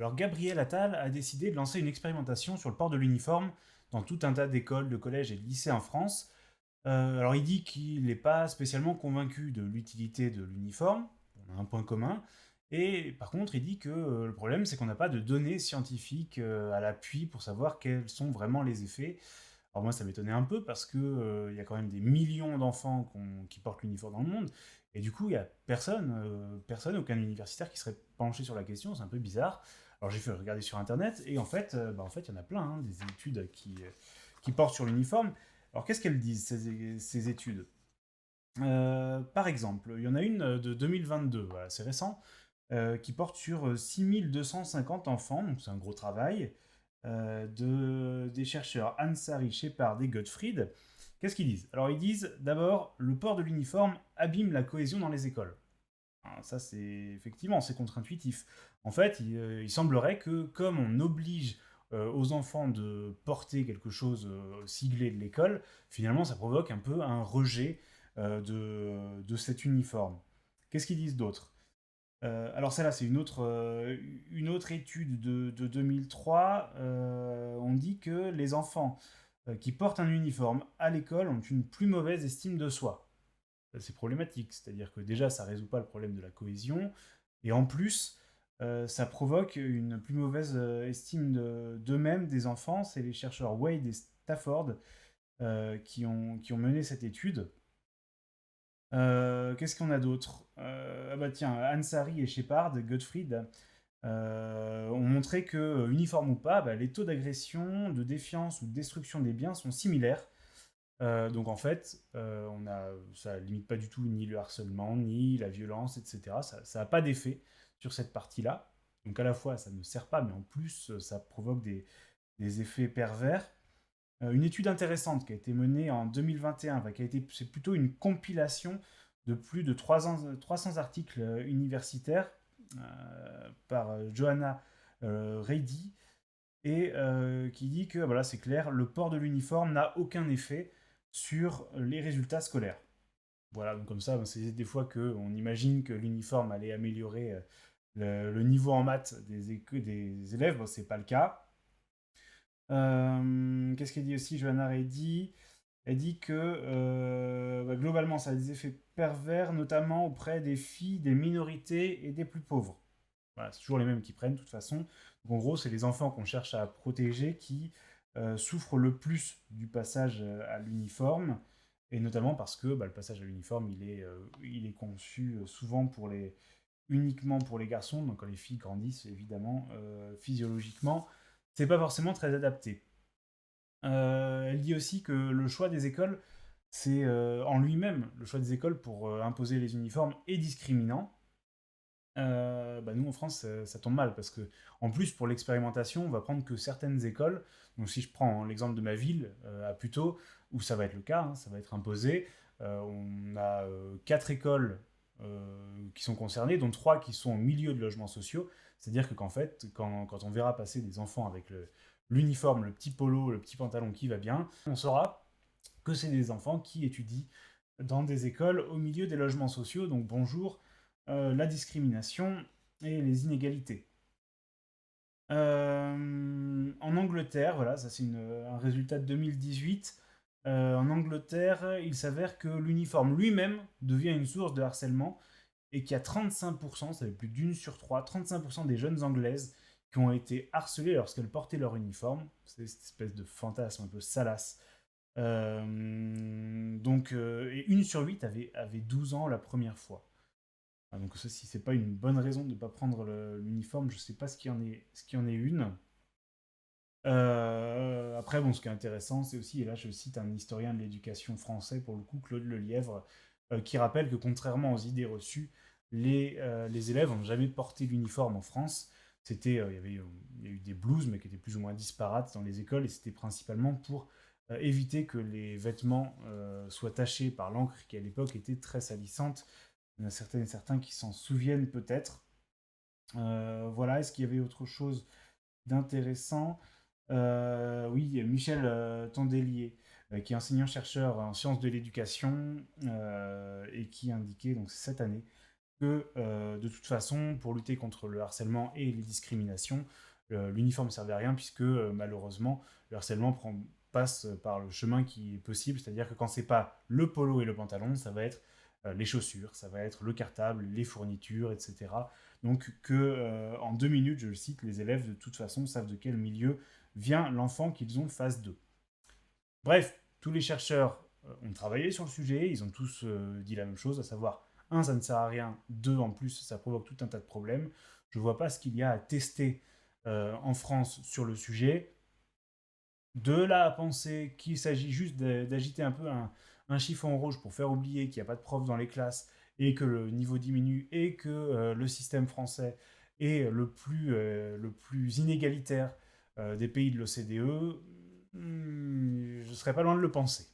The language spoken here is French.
Alors Gabriel Attal a décidé de lancer une expérimentation sur le port de l'uniforme dans tout un tas d'écoles, de collèges et de lycées en France. Alors il dit qu'il n'est pas spécialement convaincu de l'utilité de l'uniforme, on a un point commun, et par contre il dit que le problème c'est qu'on n'a pas de données scientifiques à l'appui pour savoir quels sont vraiment les effets. Alors moi, ça m'étonnait un peu parce que il y a quand même des millions d'enfants qui portent l'uniforme dans le monde, et du coup, il y a personne, aucun universitaire qui serait penché sur la question. C'est un peu bizarre. Alors j'ai fait regarder sur internet, et en fait, il y en a plein, hein, des études qui portent sur l'uniforme. Alors qu'est-ce qu'elles disent ces études? Par exemple, il y en a une de 2022, voilà, c'est récent, qui porte sur 6250 enfants, donc c'est un gros travail, des chercheurs Ansari, Shepard et Gottfried. Qu'est-ce qu'ils disent? Alors ils disent d'abord, le port de l'uniforme abîme la cohésion dans les écoles. Alors, ça c'est effectivement c'est contre-intuitif. En fait, il semblerait que comme on oblige aux enfants de porter quelque chose siglé de l'école, finalement ça provoque un peu un rejet de cet uniforme. Qu'est-ce qu'ils disent d'autre? Alors celle-là, c'est une autre étude de 2003. On dit que les enfants qui portent un uniforme à l'école ont une plus mauvaise estime de soi. C'est problématique, c'est-à-dire que déjà, ça ne résout pas le problème de la cohésion, et en plus, ça provoque une plus mauvaise estime d'eux-mêmes des enfants. C'est les chercheurs Wade et Stafford qui ont mené cette étude. Qu'est-ce qu'on a d'autre? Ah bah tiens, Ansari et Shepard, Gottfried, ont montré que, uniforme ou pas, bah, les taux d'agression, de défiance ou de destruction des biens sont similaires. Donc en fait, ça limite pas du tout ni le harcèlement, ni la violence, etc. Ça n'a pas d'effet sur cette partie-là. Donc à la fois, ça ne sert pas, mais en plus, ça provoque des effets pervers. Une étude intéressante qui a été menée en 2021, enfin, c'est plutôt une compilation de plus de 300 articles universitaires par Johanna Reidy, et qui dit que voilà, c'est clair, le port de l'uniforme n'a aucun effet sur les résultats scolaires. Voilà, donc comme ça, c'est des fois qu'on imagine que l'uniforme allait améliorer le niveau en maths des élèves. Bon, c'est pas le cas. Qu'est-ce qu'elle dit aussi, Johanna Reddy? Elle dit que globalement, ça a des effets pervers, notamment auprès des filles, des minorités et des plus pauvres. Voilà, c'est toujours les mêmes qui prennent, de toute façon. Donc, en gros, c'est les enfants qu'on cherche à protéger qui souffrent le plus du passage à l'uniforme, et notamment parce que le passage à l'uniforme, il est conçu souvent uniquement pour les garçons, donc quand les filles grandissent, évidemment, physiologiquement, c'est pas forcément très adapté. Elle dit aussi que le choix des écoles, c'est en lui-même, le choix des écoles pour imposer les uniformes est discriminant. Nous en France, ça tombe mal parce que, en plus, pour l'expérimentation, on va prendre que certaines écoles. Donc, si je prends l'exemple de ma ville, à Puteaux, où ça va être le cas, hein, ça va être imposé, on a 4 écoles qui sont concernées, dont 3 qui sont au milieu de logements sociaux. C'est-à-dire que, qu'en fait, quand on verra passer des enfants avec l'uniforme, le petit polo, le petit pantalon qui va bien, on saura que c'est des enfants qui étudient dans des écoles au milieu des logements sociaux. Donc bonjour, la discrimination et les inégalités. En Angleterre, voilà, ça c'est un résultat de 2018. En Angleterre, il s'avère que l'uniforme lui-même devient une source de harcèlement, et qu'il y a 35%, ça fait plus d'une sur trois, 35% des jeunes anglaises qui ont été harcelées lorsqu'elles portaient leur uniforme. C'est cette espèce de fantasme un peu salace. Et une sur 8 avait 12 ans la première fois. Donc ça, si c'est pas une bonne raison de ne pas prendre l'uniforme, je sais pas ce qui en est une. Après, bon, ce qui est intéressant, c'est aussi, et là je cite un historien de l'éducation français, pour le coup, Claude Lelièvre, qui rappelle que contrairement aux idées reçues, les élèves n'ont jamais porté l'uniforme en France. Il y a eu des blouses, mais qui étaient plus ou moins disparates dans les écoles, et c'était principalement pour éviter que les vêtements soient tachés par l'encre, qui à l'époque était très salissante. Il y en a certaines et certains qui s'en souviennent peut-être. Voilà, est-ce qu'il y avait autre chose d'intéressant? Oui, Michel Tandelier, qui est enseignant-chercheur en sciences de l'éducation, et qui indiquait donc cette année que de toute façon, pour lutter contre le harcèlement et les discriminations, l'uniforme ne servait à rien puisque malheureusement, le harcèlement passe par le chemin qui est possible, c'est-à-dire que quand c'est pas le polo et le pantalon, ça va être les chaussures, ça va être le cartable, les fournitures, etc. Donc en 2 minutes, je le cite, les élèves de toute façon savent de quel milieu vient l'enfant qu'ils ont face d'eux. Bref, tous les chercheurs ont travaillé sur le sujet, ils ont tous dit la même chose, à savoir, un, ça ne sert à rien, deux, en plus, ça provoque tout un tas de problèmes. Je ne vois pas ce qu'il y a à tester en France sur le sujet. De là à penser qu'il s'agit juste d'agiter un peu un chiffon rouge pour faire oublier qu'il n'y a pas de profs dans les classes et que le niveau diminue et que le système français est le plus inégalitaire des pays de l'OCDE, je ne serais pas loin de le penser.